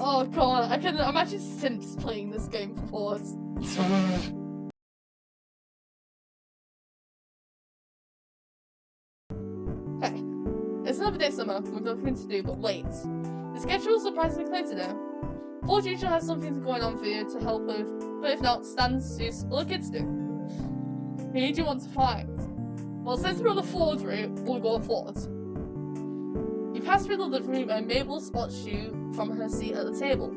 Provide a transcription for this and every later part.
Oh god, I can imagine simps playing this game for Fords. Okay. It's another day summer, with nothing to do, but wait. The schedule is surprisingly clear today. Ford usually has something going on for you to help with, but if not, stands use all the kids do. Who do you want to find? Well, since we're on the Ford route, we'll go on Ford. You pass through the living room and Mabel spots you from her seat at the table.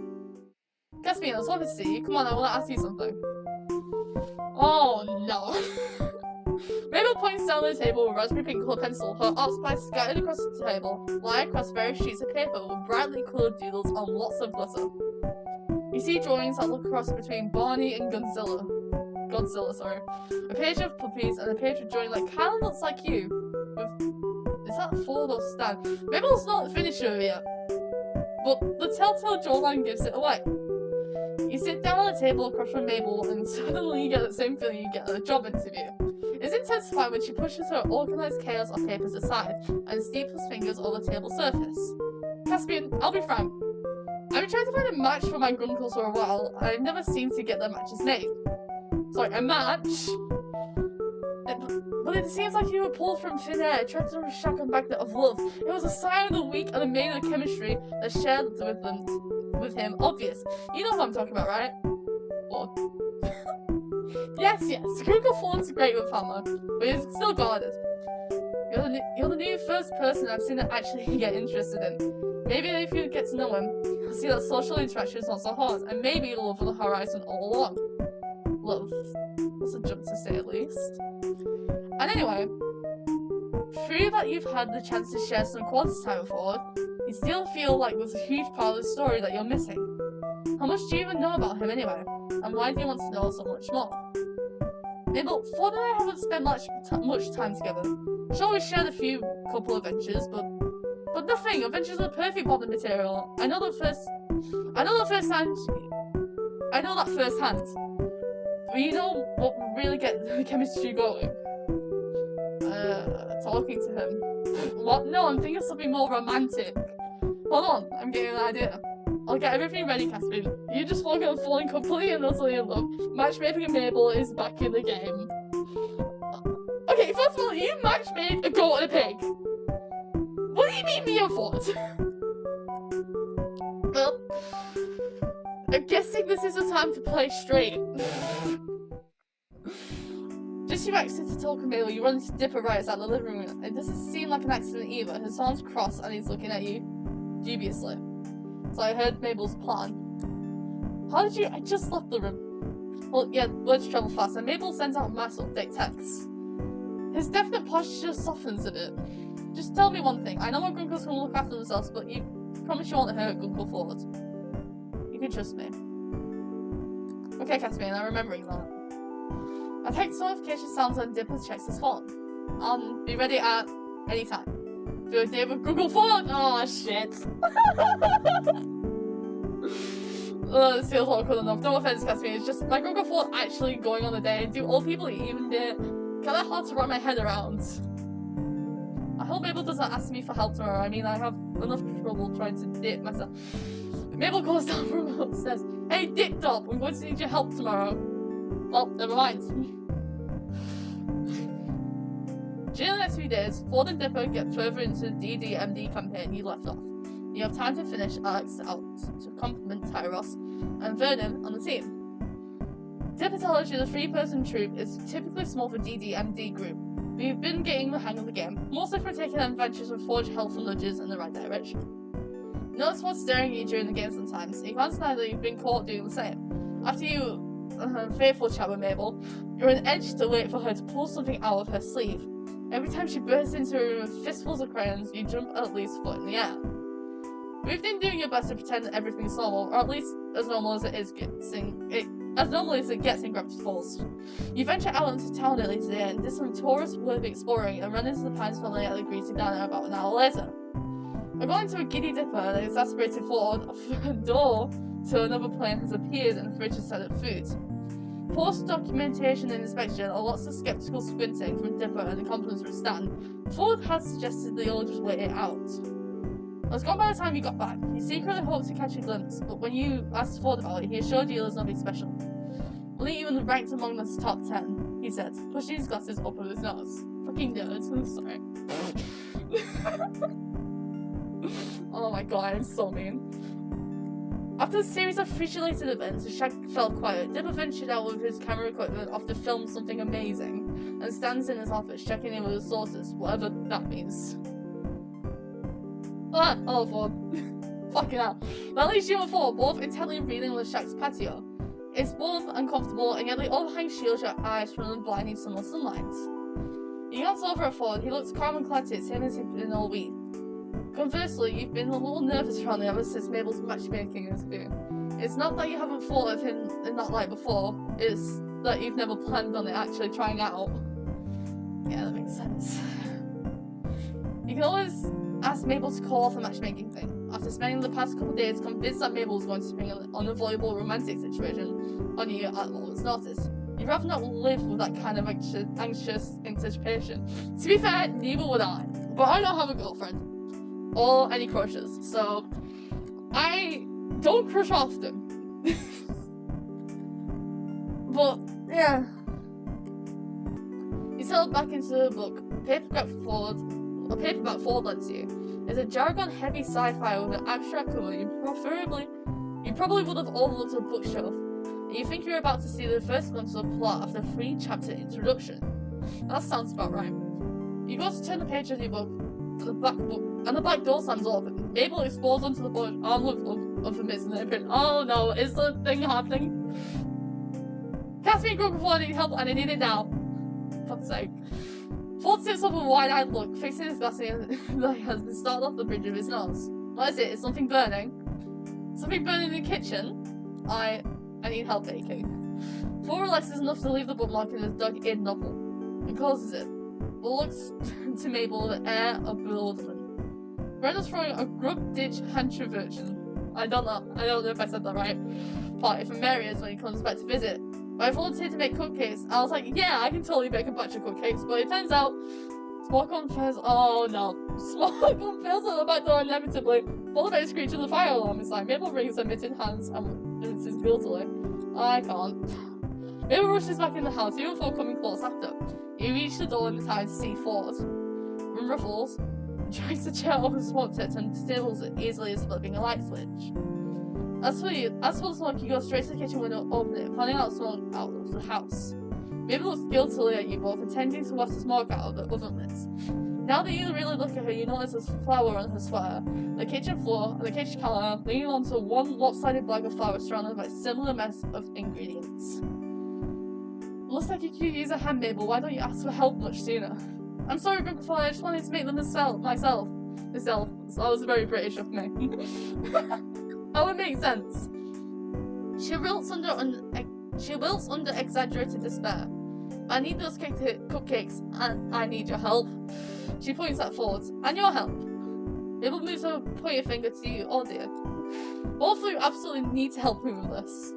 Caspian, I was hoping to see you. Come on, I want to ask you something. Oh no. Mabel points down the table with a raspberry pink colored pencil. Her art supplies scattered across the table, lie across various sheets of paper with brightly coloured doodles on lots of glitter. You see drawings that look across between Barney and Godzilla, a page of puppies and a page of drawing that kind of looks like you. Is that Ford or Stan? Mabel's not finished with it yet, but the telltale jawline gives it away. You sit down on the table across from Mabel and suddenly you get the same feeling you get at a job interview. It's intensified when she pushes her organised chaos of papers aside and steeples fingers over the table surface. Caspian, I'll be frank. I've been trying to find a match for my grunkles for a while, and I've never seemed to get the matches made. Sorry, a match? But it seems like you were pulled from thin air, trapped through a shock and magnet of love. It was a sign of the weak and the maid of the chemistry that shared with him obvious. You know what I'm talking about, right? Ford. Yes, Grunkle Ford's great with Hammer, but he's still guarded. You're the new first person I've seen that actually get interested in. Maybe if you get to know him, you'll see that social interaction is not so hard, and maybe you'll love on the horizon all along. Love. That's a jump to say at least. And anyway, through that you've had the chance to share some quality time with Ford, you still feel like there's a huge part of the story that you're missing. How much do you even know about him anyway? And why do you want to know so much more? Mabel, Ford and I haven't spent much time together. Sure, we shared a couple adventures, but nothing. Adventures are perfect bonding material. I know that firsthand. But you know what will really get the chemistry going? Talking to him. What? No, I'm thinking something more romantic. Hold on, I'm getting an idea. I'll get everything ready, Caspian. You just focus on falling completely and utterly in love. Matchmaking and Mabel is back in the game. Okay, first of all, you matchmade a goat and a pig. What do you mean me and Ford? Well, I'm guessing this is the time to play straight. Just you exit to talk to Mabel, you run into Dipper right outside the living room. It doesn't seem like an accident either. His arms crossed and he's looking at you dubiously. So I heard Mabel's plan. How did you? I just left the room. Well, yeah, words travel fast, and Mabel sends out mass update texts. His definite posture softens a bit. Just tell me one thing. I know my Grunkles can look after themselves, but you promise you won't hurt Grunkle Ford. You can trust me. Okay, Caspian, I'm remembering that. A text notification sounds and Dipper checks his phone. I'll be ready at any time. Do a day with Grunkle Ford! Oh shit. This feels awkward enough. No offense, Caspian. It's just my Grunkle Ford actually going on a day. Do all people even dare? Kinda hard to wrap my head around. I hope Mabel doesn't ask me for help tomorrow. I mean, I have enough trouble trying to dip myself. Mabel goes down from upstairs. Hey, Dip Top, I'm going to need your help tomorrow. Well, never mind. During the next few days, Ford and Dipper get further into the DDMD campaign you left off. You have time to finish Alex out to complement Tyros and Vernon on the team. Dipper tells you the 3-person troop is typically small for DDMD group, but you've been getting the hang of the game, mostly for taking adventures with Forge helpful nudges in the right direction. Notice what's staring at you during the game sometimes, you can't deny that you've been caught doing the same. After you faithful chat with Mabel, you're on edge to wait for her to pull something out of her sleeve. Every time she bursts into a room with fistfuls of crayons, you jump at least a foot in the air. You've been doing your best to pretend that everything's normal, or at least as normal as it gets in Gravity Falls. You venture out into town early today and did some tourist-worthy exploring and run into the Pines family at the Greasy Diner about an hour later. According to a giddy Dipper, an exasperated Ford, a door to another plane has appeared and the fridge has set up food. Post-documentation and inspection are lots of skeptical squinting from Dipper and the compliments from Stan. Ford has suggested they all just wait it out. was gone by the time you got back. You secretly hoped to catch a glimpse, but when you asked Ford about it, he assured you there's nothing special. Only even ranked among the top 10, he said, pushing his glasses up with his nose. Fucking nerds, I'm sorry. Oh my god, I'm so mean. After a series of fridge-related events, the Shag fell quiet. Dipper ventured out with his camera equipment off to film something amazing, and stands in his office checking in with his sources, whatever that means. Ah, hello Ford. Fucking hell. That leaves you and Ford both intently reading the Shag's patio. It's warm and comfortable, and yet the overhang shields your eyes from the blinding summer sunlight. You glance over at Ford. He looks calm and collected, same as he's been all week. Conversely, you've been a little nervous around him ever since Mabel's matchmaking interview. It's not that you haven't thought of him in that light before, it's that you've never planned on it actually trying out. Yeah, that makes sense. You can always ask Mabel to call off the matchmaking thing. After spending the past couple of days convinced that Mabel was going to spring an unavoidable romantic situation on you at a moment's notice, you'd rather not live with that kind of anxious anticipation. To be fair, neither would I. But I don't have a girlfriend. Or any crushes, so I don't crush often. But, yeah. You settled back into the book. A paperback Ford lends you. It's a jargon-heavy sci-fi with an abstract cover. You probably would have overlooked a bookshelf. And you think you're about to see the first glimpse of the plot of the 3-chapter introduction. That sounds about right. You go to turn the page of your book, and the back door slams open. Mabel explodes onto the board, armed of a mist in the apron. Oh no, is the thing happening? Cast me a group before I need help, and I need it now. For fuck's sake. Ford sits up with a wide-eyed look, fixing his glasses that has been started off the bridge of his nose. What is it? Is something burning? Something burning in the kitchen? I need help baking. Ford relaxes enough to leave the bookmark in his dug-in novel, and closes it, but looks to Mabel with an air of bewilderment. Brenda's throwing a grub ditch hantroversion. I don't know if I said that right. Party for Marius when he comes back to visit. But I volunteered to make cupcakes. I was like, yeah, I can totally bake a batch of cupcakes, but it turns out smoke on fails. Oh no. Smoke on fails at the back door inevitably. Followed by a screech of the fire alarm inside. Mabel wrings her mitted hands and rinses guiltily. I can't. Mabel rushes back in the house, even before coming close after. You reach the door in time to see Ford. From Ruffles, drags the chair over the smoke tip and disables it easily as flipping a light switch. As for the smoke, you go straight to the kitchen window, open it, fanning out smoke out of the house. Mabel looks guiltily at you both, intending to wash the smoke out of the oven lids. Now that you really look at her, you notice there's flour on her sweater, the kitchen floor, and the kitchen counter, leaning onto one lopsided bag of flour surrounded by a similar mess of ingredients. Looks like you could use a hand, Mabel. Why don't you ask for help much sooner? I'm sorry, Grandpa, I just wanted to make them myself. So that was very British of me. That would make sense. She wilts under exaggerated despair. I need those cupcakes, and I need your help. She points at Ford. And your help. Mabel moves her pointer finger to you. Oh dear. Both of you absolutely need to help me with this.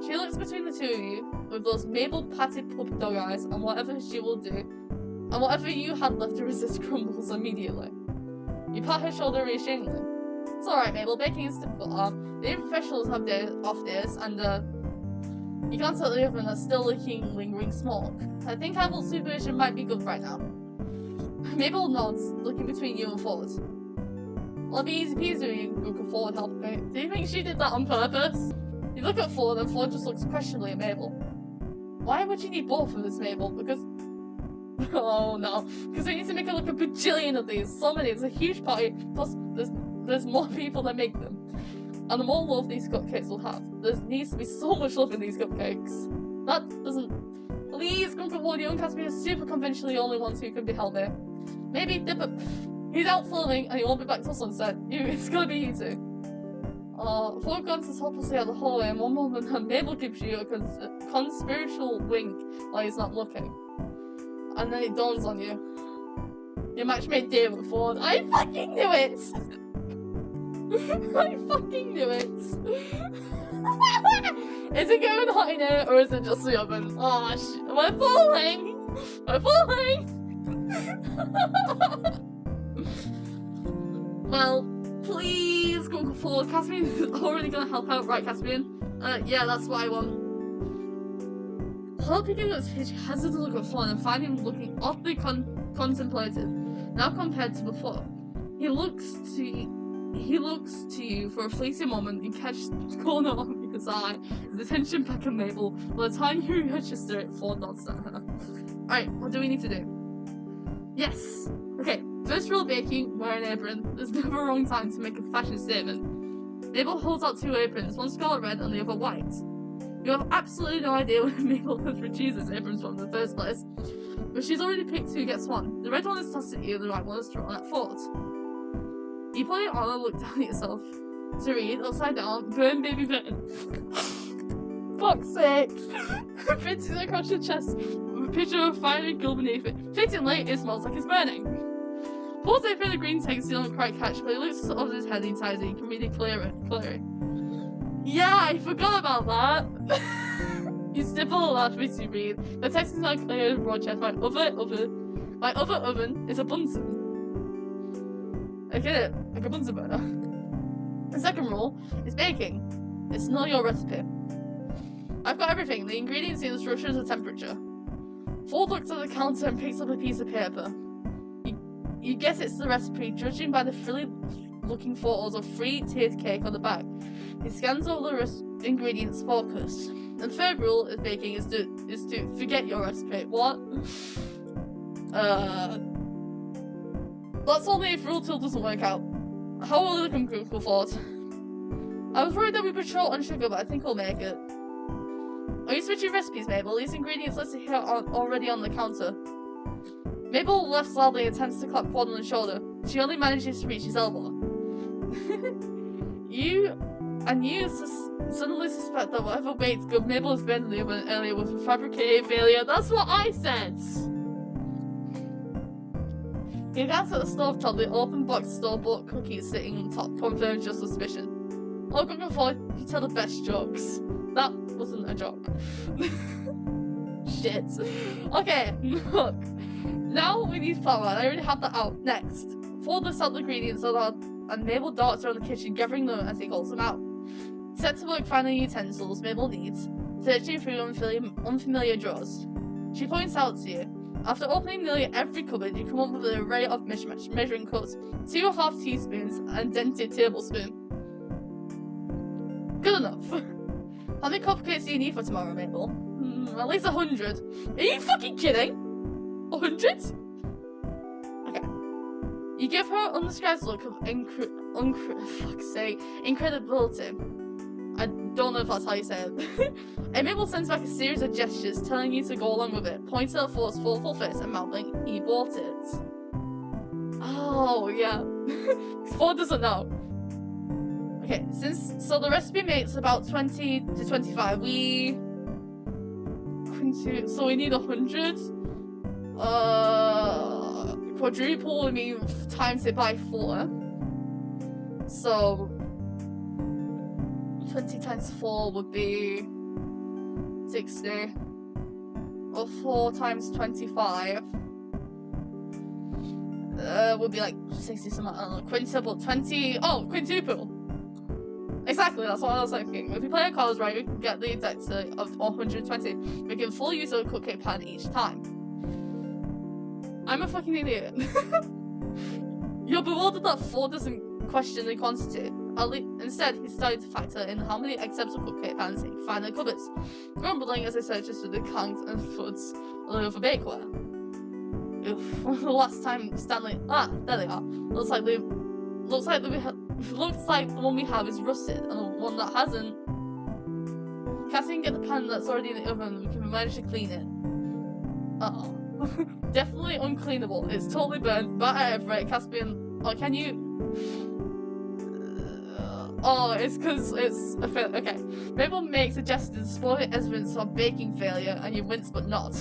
She looks between the two of you with those Mabel-patted puppy dog eyes, and whatever she will do, and whatever you had left to resist crumbles immediately. You pat her shoulder reassuringly. It's alright, Mabel, baking is difficult. The professionals have off days, and you can't tell the oven there's still leaking, lingering smoke. I think handle supervision might be good right now. Mabel nods, looking between you and Ford. Well, it'll be easy peasy you can Ford help me. Do you think she did that on purpose? You look at Ford, and Ford just looks questionably at Mabel. Why would you need both of this, Mabel? Because... oh no. Because they need to make her look a bajillion of these. So many. It's a huge party. Plus, there's more people that make them. And the more love these cupcakes will have. There needs to be so much love in these cupcakes. That doesn't... Please, Grandpa Ford, you don't have to be super conventionally the only ones who can be held here. Maybe Dipper... He's out filming and he won't be back till sunset. It's gonna be you two. Ford glances helplessly out the hallway, and one moment Mabel gives you a conspiratorial wink while he's not looking. And then it dawns on you. Your matchmate David Ford. I fucking knew it! I fucking knew it! Is it going hot in here, or is it just the oven? Oh shit, we're falling! We're falling! Well, Please go forward. Caspian is already gonna help out, right, Caspian? Yeah, that's what I want. Help picking up his pitch has a look at Fawn and find him looking oddly contemplative, now compared to before. He looks to you for a fleeting moment and catches the corner of his eye, his attention back at Mabel. By the time you register it, Fawn nods at her. Alright, what do we need to do? Yes! Okay, first rule of baking, wear an apron. There's never a wrong time to make a fashion statement. Mabel holds out 2 aprons, one scarlet red and the other white. You have absolutely no idea where Mabel has retrieved these aprons from in the first place, but she's already picked who gets one. The red one is tossed at you, the white one is thrown at Ford. You put it on and look down at yourself. To read, upside down, burn baby burn. Fuck's sake! Fitting across your chest with a picture of a fiery girl beneath it. Fittingly, it smells like it's burning. Paul's apron the green text you don't quite catch, but he looks over his head inside and you can read it clearly. Yeah, I forgot about that. You stipple a laugh as you read. The text is now clear and broad chest. My other oven is a Bunsen. I get it, like a Bunsen burner. The second rule is baking. It's not your recipe. I've got everything, the ingredients, the instructions, the temperature. Ford looks at the counter and picks up a piece of paper. You guess it's the recipe, judging by the frilly looking photos of 3-tiered cake on the back. He scans all the ingredients focused. And the third rule of baking is to forget your recipe. What? That's only if rule 2 doesn't work out. How will it come Ford? I was worried that we'd be short on sugar, but I think we'll make it. Are you switching recipes, Mabel? These ingredients listed here are already on the counter. Mabel laughs loudly and attempts to clap Ford on the shoulder. She only manages to reach his elbow. You suddenly suspect that whatever baked good Mabel has been in the oven earlier was a fabricated failure. That's what I said! He glanced at the stovetop, the open box store-bought cookies sitting on top, confirms your suspicion. Oh, good before you tell the best jokes. That wasn't a joke. Shit. Okay, look. Now we need flour, and I already have that out. Next. Ford lists out the ingredients and Mabel darts around the kitchen, gathering them as he calls them out. Set to work finding utensils Mabel needs, searching through unfamiliar drawers. She points out to you. After opening nearly every cupboard, you come up with an array of measuring cups, 2½ teaspoons, and dented tablespoon. Good enough. How many cupcakes do you need for tomorrow, Mabel? At least 100. Are you fucking kidding? 100? Okay. You give her an undisguised look of incredibility. I don't know if that's how you say it. And Mabel sends back a series of gestures telling you to go along with it, pointing at Ford's full face and mouthing, he bought it. Oh, yeah. Ford doesn't know. Okay, so the recipe makes about 20 to 25. So we need 100. Quadruple would mean times it by 4. So 20 times 4 would be 60. Or 4 times 25 would be like 60 something. I don't know. Quintuple. 20. Oh, quintuple. Exactly, that's what I was thinking. If we play our cards right, we can get the exact of 120. We can full use a cupcake pan each time. I'm a fucking idiot. You're bewildered that Ford doesn't question the quantity. Instead, he started to factor in how many acceptable cupcake pans he can find in the cupboards, grumbling as he searches through the cans and foods all over bakeware. Oof, when was the last time Stanley... Ah, there they are. Looks like the one we have is rusted, and the one that hasn't. Cassian can get the pan that's already in the oven, we can manage to clean it. Uh-oh. Definitely uncleanable. It's totally burnt. Batter everywhere. Caspian... Oh, can you... Oh, it's because it's a failure. Okay. Mabel makes a gesture to spoil evidence of baking failure, and you wince but not.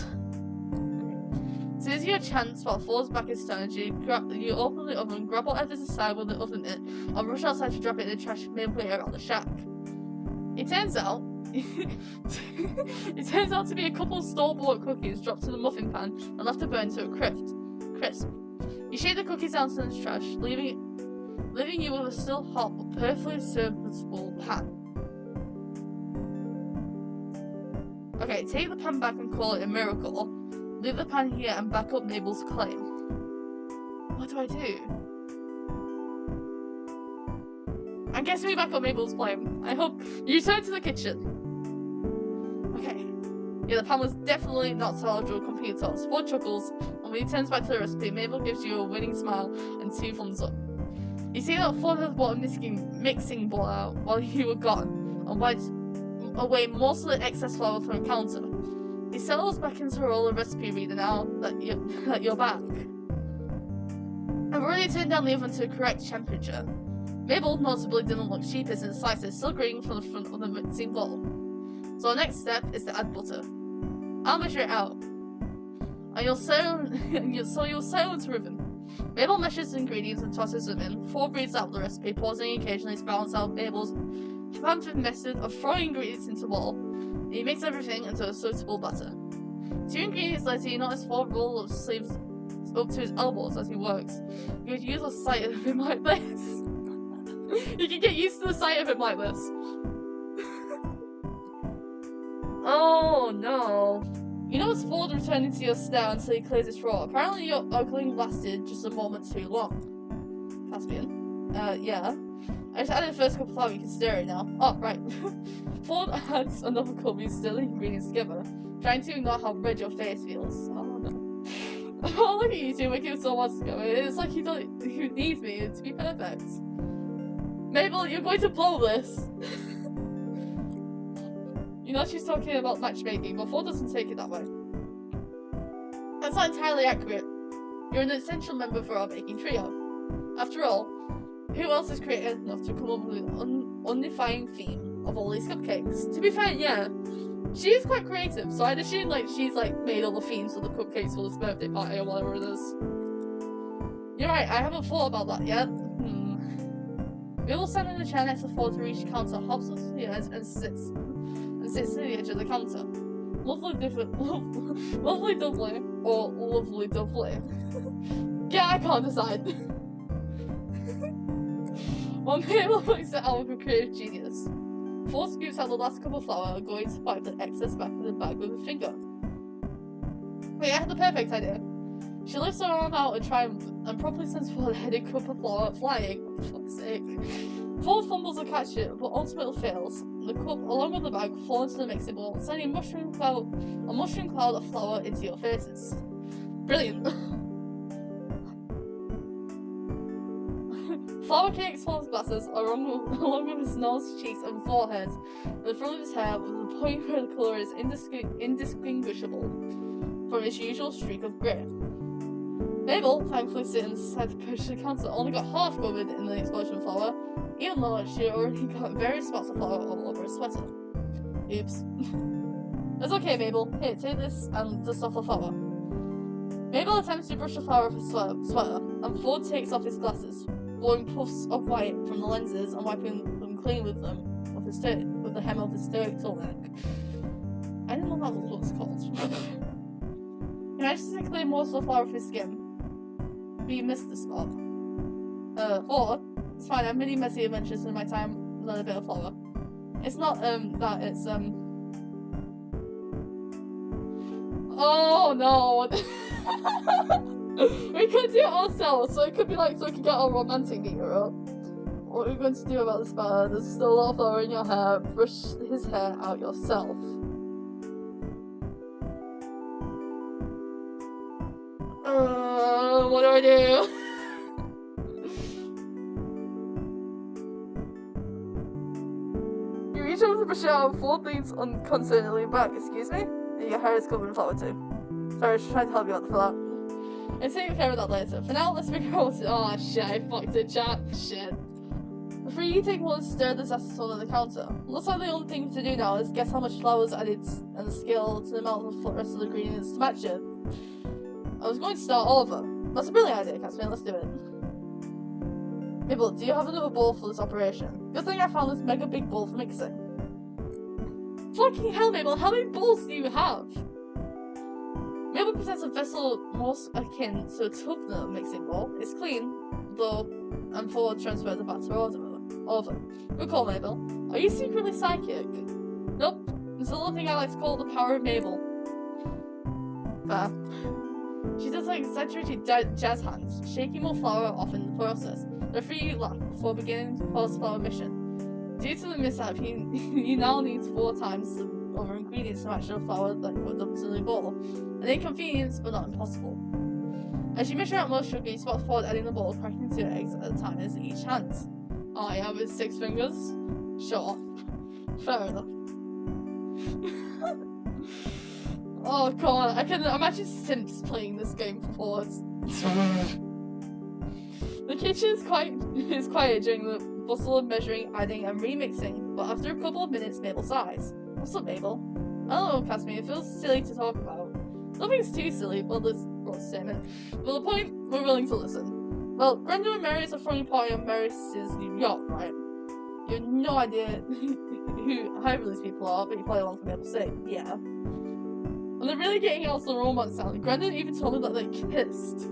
As soon as you have a chance while Ford's back is turned, you open the oven, grab whatever's inside with the oven in, and rush outside to drop it in the trash Mabel put around the shack. It turns out to be a couple of store-bought cookies dropped to the muffin pan and left to burn to a crisp. You shake the cookies down to the trash, leaving leaving you with a still hot but perfectly serviceable pan. Okay, take the pan back and call it a miracle. Leave the pan here and back up Mabel's claim. What do I do? I'm guessing we back up Mabel's claim. I hope you return to the kitchen. Okay. Yeah, the pan was definitely not salad or computer toss. Ford chuckles, and when he turns back to the recipe, Mabel gives you a winning smile and 2 thumbs up. You see that Ford has brought a mixing bowl out while you were gone, and wiped away most of the excess flour from the counter. He settles back into roll a recipe reader now that you're back. I've already turned down the oven to the correct temperature. Mabel notably didn't look sheepish in the slightest, still grinning from the front of the mixing bowl. So the next step is to add butter. I'll measure it out. And you'll silence Reuben. Mabel measures the ingredients and tosses them in. Ford reads out the recipe, pausing occasionally to balance out Mabel's triumphant method of throwing ingredients into a bowl. He makes everything into a suitable batter. 2 ingredients later, you notice Ford roll up sleeves up to his elbows as he works. You could use a sight of him like this. You can get used to the sight of him like this. Oh no. You notice Ford returning to your stare until he clears his throat. Apparently your ogling lasted just a moment too long. Caspian? Yeah. I just added the first cup of flour, you can stir it now. Oh, right. Ford adds another cup of stirring ingredients together, trying to ignore how red your face feels. Oh no. Oh, look at you two making so much together. It's like he needs me to be perfect. Mabel, you're going to blow this. You know she's talking about matchmaking, but Ford doesn't take it that way. That's not entirely accurate. You're an essential member for our baking trio. After all, who else is creative enough to come up with an unifying theme of all these cupcakes? To be fair, yeah, she is quite creative, so I'd assume she's made all the themes for the cupcakes for this birthday party or whatever it is. You're right, I haven't thought about that yet. We will stand in the chair next to Ford to reach the counter, hops up to the edge and sits to the edge of the counter. Lovely doubly, or lovely doubly. Yeah, I can't decide. While Mabel looks at Alec with creative genius, Ford scoops out the last cup of flour, going to wipe the excess back in the bag with a finger. Wait, I had the perfect idea. She lifts her arm out in triumph and promptly sends Ford a headed cup of flour flying. For fuck's sake. Ford fumbles to catch it, but ultimately fails. The cup, along with the bag, fall into the mixing bowl, sending a mushroom cloud of flour into your faces. Brilliant. Flour cakes Ford's glasses, along with his nose, cheeks, and forehead, and the front of his hair, with the point where the colour is indistinguishable from its usual streak of grey. Mabel, thankfully sitting beside the purchase counter, only got half covered in the explosion of flour, even though she already got various spots of flour all over her sweater. Oops. That's okay, Mabel. Here, take this and dust off the flour. Mabel attempts to brush the flour off his sweater, and Ford takes off his glasses, blowing puffs of white from the lenses and wiping them clean with the hem of his turtleneck. I didn't know that was what it's called. He manages to clear most of the flour off his skin, but you missed the spot. Ford, it's fine, I've many messy adventures in my time with a bit of flour. It's not, that, it's, Oh no! We could do it ourselves, so it could be so we could get our romantic meter up. What are you going to do about this matter? There's still a lot of flour in your hair. Brush his hair out yourself. What do I do? You reach over to brush it out, Ford leans unconcernedly back. Excuse me? Your hair is covered in flour too. Sorry, I was trying to help you out for that. I'll take care of that later. For now, let's figure out what oh shit, I fucked it, chat. Shit. Before you take one and stir this acetone on the counter. Looks like the only thing to do now is guess how much flour is added and the scale to the amount of the rest of the ingredients to match it. I was going to start all over. That's a brilliant idea, Caspian. Let's do it. Mabel, do you have another bowl for this operation? Good thing I found this mega big bowl for mixing. Fucking hell, Mabel, how many bowls do you have? Mabel presents a vessel most akin to a tub mixing bowl. It's clean, though and forward transfer the batter over. Good call, Mabel. Are you secretly psychic? Nope. There's a little thing I like to call the power of Mabel. Fair. She does like exaggerated jazz hands, shaking more flour off in the process. The three laugh before beginning to pause flour mission. Due to the mishap, you now need 4 times the other ingredients to match the flour that you put up to the bowl. An inconvenience, but not impossible. As you measure out more sugar, you spot forward adding the bowl, cracking 2 eggs at a time in each hand. Oh yeah, with 6 fingers? Sure. Fair enough. Oh god, I can imagine Simps playing this game for forwards. The kitchen is quiet during the bustle of measuring, adding, and remixing, but after a couple of minutes, Mabel sighs. What's up, Mabel? I don't know, Casimir, it feels silly to talk about. Nothing's too silly, well, this gross statement. But the point, we're willing to listen. Well, Grendel and Marius are throwing a party on Marius' New York, right? You have no idea however these people are, but you play along for Mabel's sake, yeah. And they're really getting out the romance sound. Grendel even told me that they kissed.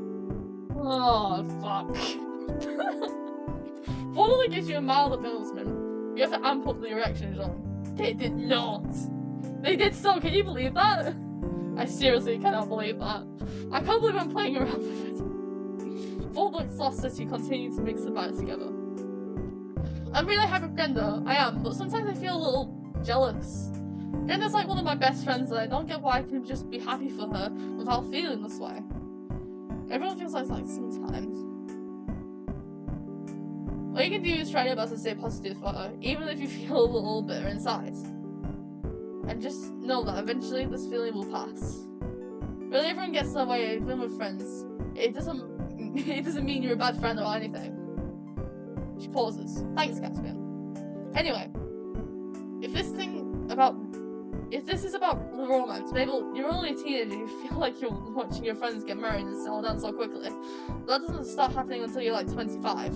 Oh, fuck. Formally gives you a mild amusement. You have to amp up the erection, John. They did not. They did so, can you believe that? I seriously cannot believe that. I can't believe I'm playing around with it. Full looks lost as you continue to mix the batter together. I'm really happy with Grendel, I am, but sometimes I feel a little jealous. Grendel's like one of my best friends and I don't get why I can just be happy for her without feeling this way. Everyone feels like sometimes. All you can do is try your best to stay positive for her, even if you feel a little bitter inside. And just know that eventually this feeling will pass. Really, everyone gets their way, even with friends. It doesn't mean you're a bad friend or anything. She pauses. Thanks, Caspian. Anyway, if this is about the romance, Mabel, you're only a teenager, you feel like you're watching your friends get married and settle down so quickly. That doesn't start happening until you're like 25.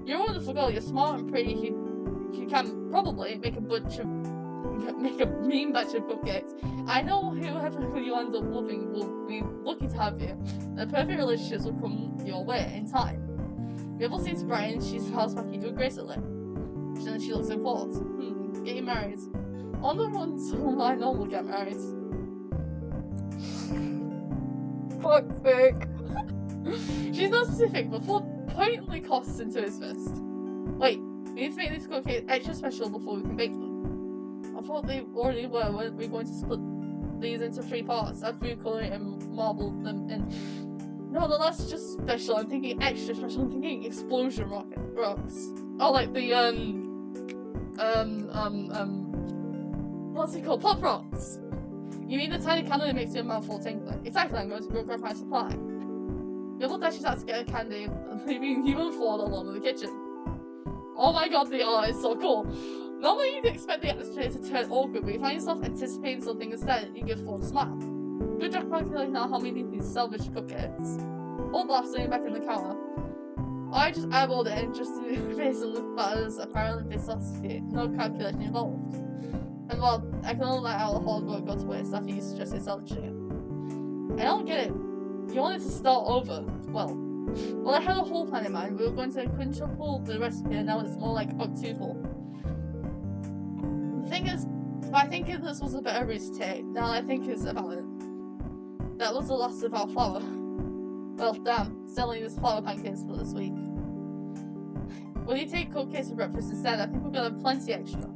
You're a wonderful girl, you're smart and pretty, you can probably make a mean batch of cupcakes. I know whoever you end up loving will be lucky to have you. The perfect relationships will come your way in time. Mabel seems bright and she smiles back at you aggressively. Then she looks and thoughts. Getting married. On the ones whom I know will get married. Fuck's sake. She's not specific, but Ford pointedly coughs into his fist. Wait, we need to make these cupcakes extra special before we can bake them. I thought they already were. Weren't we going to split these into 3 parts, add food coloring and marble them in? No, that's just special. I'm thinking extra special. I'm thinking explosion rocks. Oh, like the what's it called? Pop rocks. You mean the tiny candy that makes your mouth full tingling? Exactly. I'm going to go grab my supply. Mabel dashes out to get a candy, leaving you and Ford alone in the kitchen. Oh my god, the art is so cool. Normally you'd expect the atmosphere to turn awkward, but you find yourself anticipating something instead and you give Ford a smile. Good job calculating now how many of these salvage cupcakes. Ford laughs sitting back in the counter. I just eyeballed it and just based on the batters apparently philosophy, no calculation involved. And well, I can only let out the whole work go to waste after you suggested salvaging it. I don't get it. You wanted to start over. Well, I had a whole plan in mind. We were going to quintuple the recipe and now it's more like octuple. The thing is, I think this was a better route to take. Now I think it's about it. That was the last of our flour. Well, damn, selling this flour pancakes for this week. Will you take cupcakes for breakfast instead? I think we're gonna have plenty extra.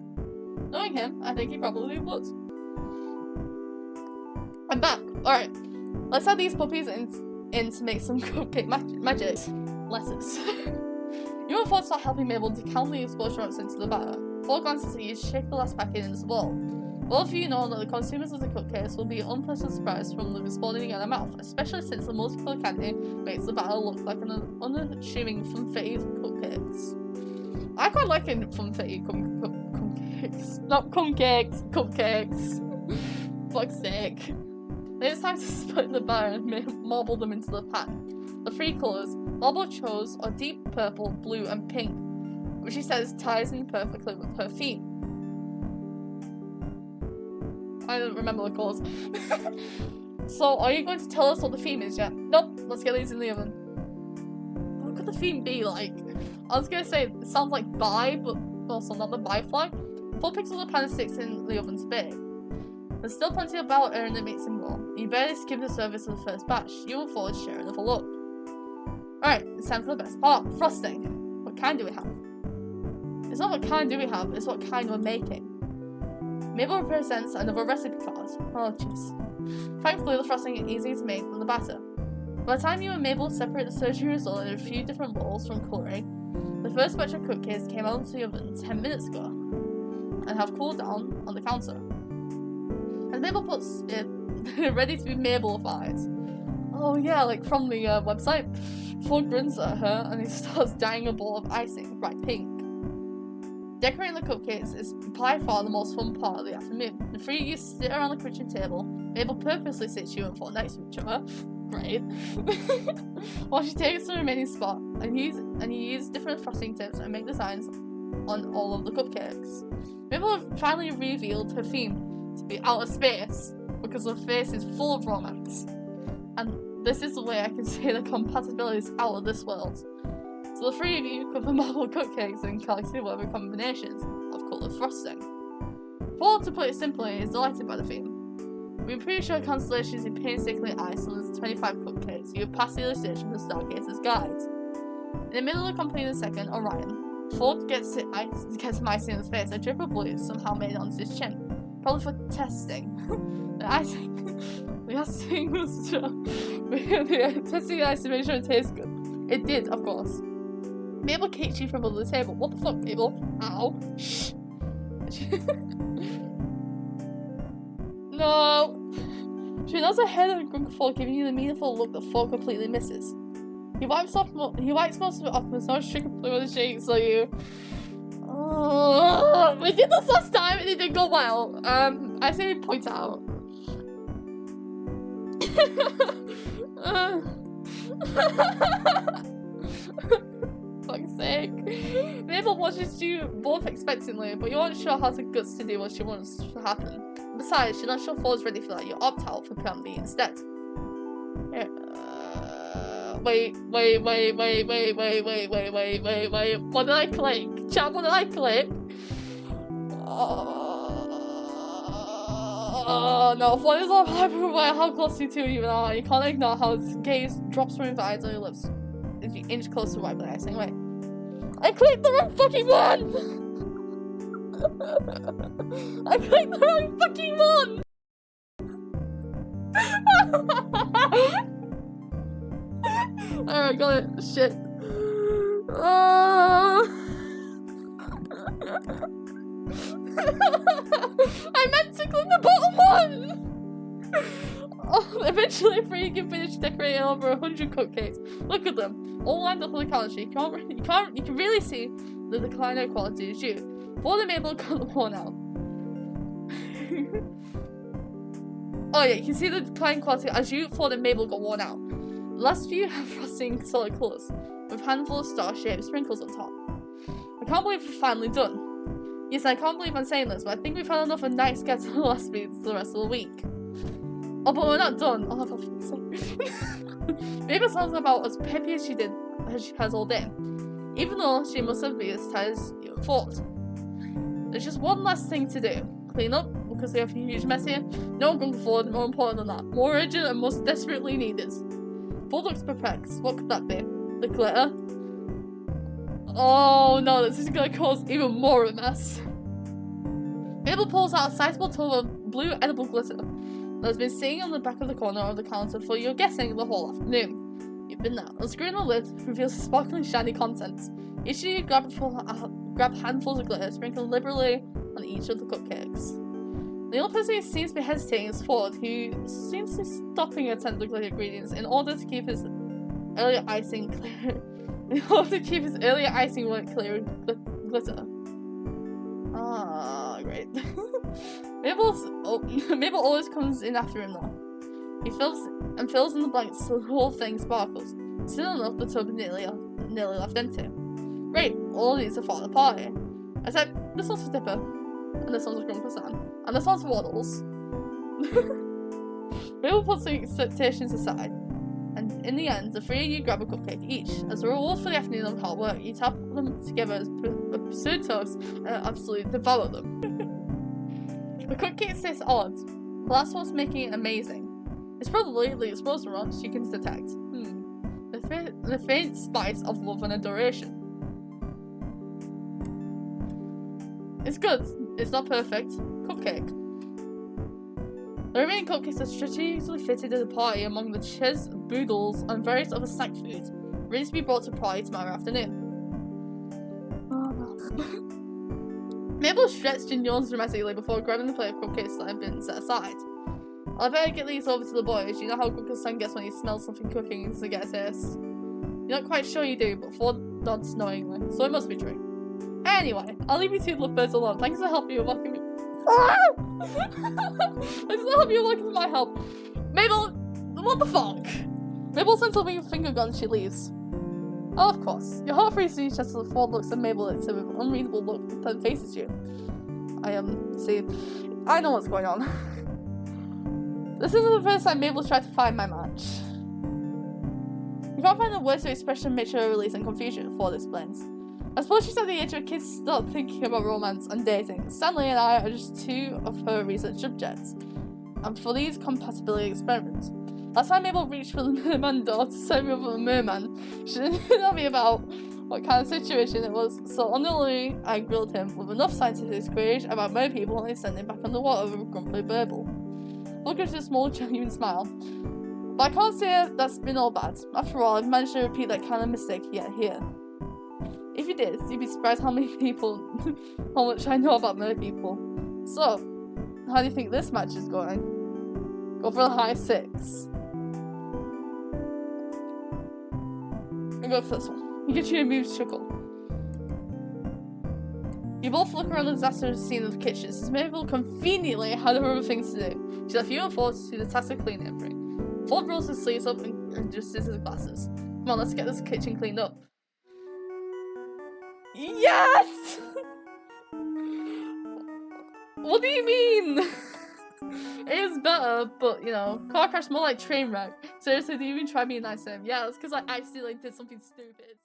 Knowing him, I think he probably would. I'm back. Alright, let's add these puppies in to make some cupcake magic. Lettuce. You and Ford start helping Mabel decount the explosion rocks into the batter. Ford glances at you, shake the last packet into the bowl. Both of you know that the consumers of the cupcakes will be unpleasant surprised from them exploding in their mouth, especially since the multicolored candy makes the batter look like an unassuming funfetti cupcakes. I quite like it funfetti cupcakes. Not cupcakes. Fuck's sake. Then it's time to split the batter and marble them into the pan. The 3 colours, marble chose are deep purple, blue and pink, which she says ties in perfectly with her theme. I don't remember the colours. So, are you going to tell us what the theme is yet? Nope, let's get these in the oven. could the theme be like? I was gonna say it sounds like bi, but also not the bi flag. 4 pixels of pan 6 in the oven to bake. There's still plenty of bell air in the mixing bowl. You barely skip the service of the first batch. You will forward share another look. Alright, it's time for the best part. Frosting. What kind do we have? It's not what kind do we have, it's what kind we're making. Mabel represents another recipe card. Oh jeez. Thankfully the frosting is easier to make than the batter. By the time you and Mabel separate the surgery result in a few different bowls from colouring, the first batch of cupcakes came out of the oven 10 minutes ago and have cooled down on the counter. As Mabel puts it, ready to be Mabelified. Oh yeah, like from the website. Ford grins at her and he starts dyeing a ball of icing bright pink. Decorating the cupcakes is by far the most fun part of the afternoon. The three of you sit around the kitchen table. Mabel purposely sits you and Ford next to each other. Great. While she takes the remaining spot and you use different frosting tips and make designs on all of the cupcakes. Mabel finally revealed her theme to be outer space because her face is full of romance. And this is the way I can say the compatibility is out of this world. So the three of you cover marble cupcakes in galaxy level combinations of coloured frosting. Paul, to put it simply, is delighted by the theme. We're pretty sure Constellations in painstakingly iced on the 25 cupcakes. You have passed the illustration from the Stargater's guide. In the middle of the company in a second, Orion. Ford gets some icing in his face. A drip of blue somehow made it onto his chin. Probably for testing. The icing was testing the ice to make sure it tastes good. It did, of course. Mabel kicked you from under the table. What the fuck, Mabel? Ow. Shh. No. She nods her head at Grunkford, giving you the meaningful look that Ford completely misses. He wipes most of it off with no sugar blue on his cheeks, so you... we did this last time and it didn't go well. I say point out. Fuck's sake. Mabel watches you both expectantly, but you aren't sure how to guts to do what she wants to happen. Besides, she's not sure Ford's ready for that. You opt out for plan B instead. Wait. What did I click? Chat, what did I click? Oh no, Ford is all hyper-aware how close you two even are. You can't ignore how his gaze drops from his eyes on your lips as you inch closer to wipe the icing away. I clicked the wrong fucking one! I clicked the wrong fucking one! Alright, got it. Shit. I meant to click the bottom one! Oh, eventually, Free can finish decorating over 100 cupcakes. Look at them, all lined up on the counter. You can really see the decline quality is due. Ford and Mabel got the one out. Oh yeah, you can see the decline quality as you, Ford and Mabel got worn out. The last few have frosting solid colours, with a handful of star-shaped sprinkles on top. I can't believe we're finally done. Yes, I can't believe I'm saying this, but I think we've had enough of nice gets on the last beats for the rest of the week. Oh, but we're not done. Oh, for fuck's sake. Mabel sounds about as peppy as she has all day, even though she must have been as tired as you thought. There's just one last thing to do. Clean up, because we have a huge mess here. No going forward, more important than that. More urgent and most desperately needed. Ford looks perplexed. What could that be? The glitter? Oh no, this is going to cause even more of a mess. Mabel pulls out a sizable tub of blue edible glitter that has been sitting on the back of the corner of the counter for you're guessing the whole afternoon. You've been there. Unscrewing the lid reveals the sparkling shiny contents. Each of you grab handfuls of glitter, sprinkle liberally on each of the cupcakes. The only person who seems to be hesitating is Ford, who seems to be stopping at the glitter ingredients in order to keep his earlier icing clear. Clear glitter. Ah, great. Mabel always comes in after him though. He fills in the blanks so the whole thing sparkles. Soon enough, the tub is nearly left empty. Great, all these are for the party. Except this one's for Dipper, and this one's for Grumpy Sam, and this one's for Waddles. Mabel puts the expectations aside. And in the end, the three of you grab a cupcake each. As a reward for the afternoon of hard work, you tap them together as pursued toast and absolutely devour them. The cupcake tastes odd. The last one's making it amazing. It's probably the explosive rush you can detect. The faint spice of love and adoration. It's good. It's not perfect. Cupcake. The remaining cupcakes are strategically fitted in a party among the chiz, boodles, and various other snack foods, ready to be brought to party tomorrow afternoon. Mabel stretched and yawns dramatically before grabbing the plate of cupcakes that had been set aside. I better get these over to the boys. You know how Grunkle's son gets when he smells something cooking and doesn't get a taste? You're not quite sure you do, but Ford nods knowingly, so it must be true. Anyway, I'll leave you two lovebirds alone. Thanks for helping me unlocking me. Thanks for helping me unlocking my help. Mabel, what the fuck? Mabel sends a finger gun and she leaves. Oh, of course. Your heart races each as the Ford looks at Mabel with an unreadable look that faces you. See, I know what's going on. This isn't the first time Mabel's tried to find my match. You can't find the words to express mature release and confusion, Ford explains. I suppose she's at the age where kids start thinking about romance and dating. Stanley and I are just two of her research subjects, and for these compatibility experiments. Last time Mabel reached for the merman door to send me up with a merman, she didn't tell me about what kind of situation it was, so unknowingly I grilled him with enough scientific queries about mer people and they sent him back underwater with a grumpy burble. Look at a small genuine smile. But I can't say that's been all bad. After all, I've managed to repeat that kind of mistake yet here. If you did, you'd be surprised how much I know about mer people. So, how do you think this match is going? Go for the high 6. And go for this one. You get your amused chuckle. You both look around the disastrous scene of the kitchen since Mabel conveniently had other things to do. She left you and Ford to do the task of cleaning everything. Ford rolls his sleeves up and adjusts his glasses. Come on, let's get this kitchen cleaned up. Yes! What do you mean? It is better, but you know, car crash more like train wreck. Seriously, do you even try being nice to him? Yeah, that's because I accidentally did something stupid.